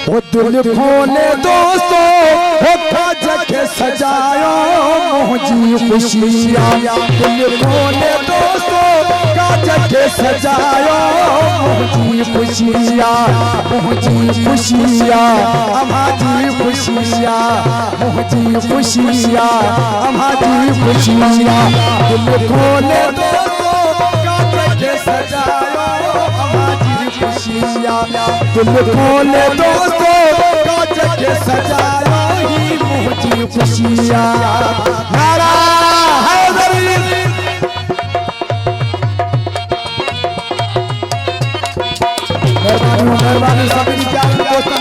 वो दिल खोले दोस्तों वो काज के सजायो मुझी खुशियाँ। दिल खोले दोस्तों काज के सजायो मुझी खुशियाँ। मुझी खुशियाँ हमारी खुशियाँ। मुझी खुशियाँ हमारी खुशियाँ। दिल खोले दोस्तों काज के सजायो हमारी खुशियाँ। दिल खोले दोस्तों काज के सजाया ही मुझी खुशियाँ। नारा हैदरी मेहरबानी मेहरबानी सभी प्यारे दोस्तों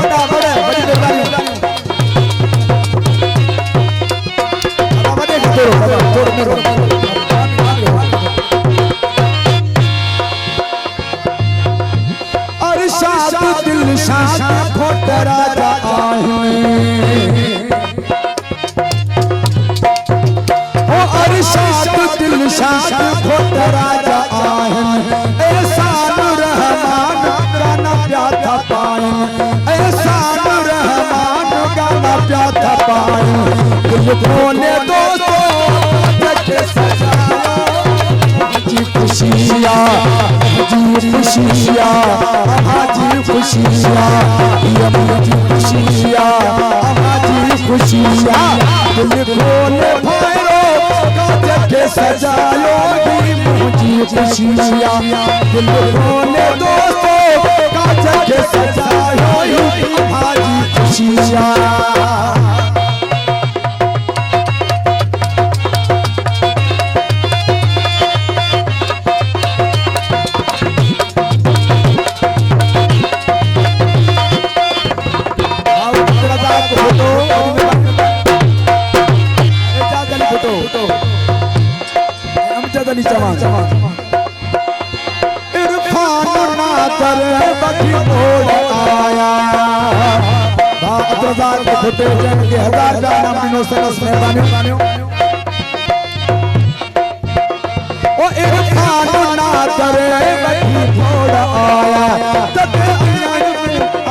बड़ा बड़े बड़ी मेहरबानी दिल शाह खोट राजा ओ अरशाद दिल शाह खोट राजा एहसान रहमान गाना प्याथा पाए। एहसान रहमान गाना प्याथा पाए। दिल खोले दोस्तों के सजाया मुझी खुशियाँ। मुझी खुशियाँ हमारी खुशियाँ। ये मुझी खुशियाँ हमारी खुशियाँ। दिल खोले भैरो काज के सजायो ही मुझी खुशियाँ। दिल खोले दोस्तों काज के सजायो ही हमारी खुशियाँ। इरफान ना करे बखी बोल आया बाजार के खोटे जन के हजार जाना मिनो सरस मेहरबानी। ओ इरफान ना करे बखी बोल आया तब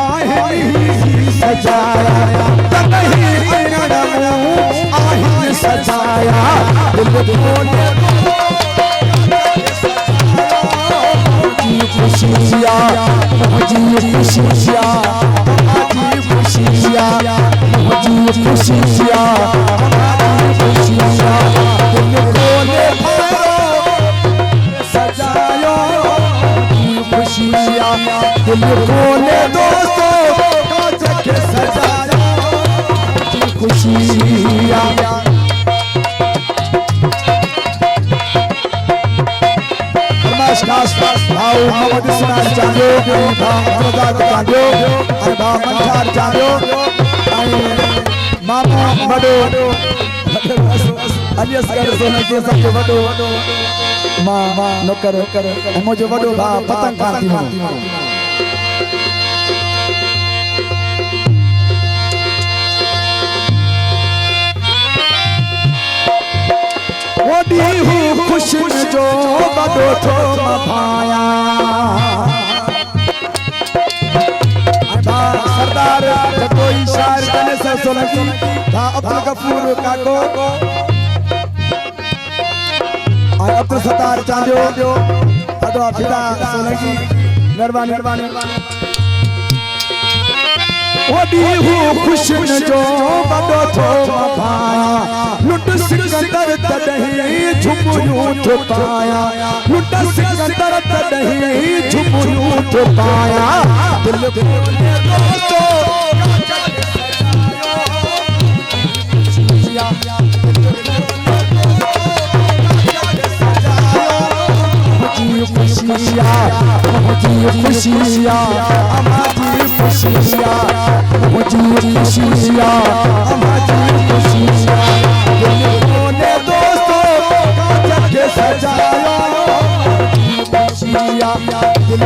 आहिनी सजाया तब ही आहिनी सजाया। दिल खोले खुशियाँ मुझी खुशियाँ हमारी खुशियाँ। मुझी खुशियाँ हमारी खुशियाँ। दिल खोले सजायो मुझी खुशियाँ। दिल खोले दोस्तों काज के सजायो मुझी खुशियाँ। भाऊ मोहम्मद इस्माइल चांदो भाऊ अब्दुल चांदो और भाऊ मंठार चांदो मामा बड़ो अलियस कर सोने के सबके बड़ो मामा नौकर मुझे बड़ो भा पतंग खाती हूँ। वडी हूँ खुश जो बदो थो मफाया। सरदार कोई शायर कने से सोलंकी था अब्दुल गफूर काको और अब्दुल सत्तार चांदो अदवा फिदा सोलंकी मेहरबानी। वडी हूँ खुश जो बदो थो मफाया। लुट सिकंदर तदही झुमरू तो पाया। लुट सिकंदर तदही झुमरू तो पाया। दिल खोले दोस्तों मुझी खुशियाँ मुझी खुशियाँ हमारी खुशियाँ। मुझी खुशियाँ हमारी खुशियाँ। दिल खोले दोस्तों काज के सजाया मुझी खुशियाँ। दिल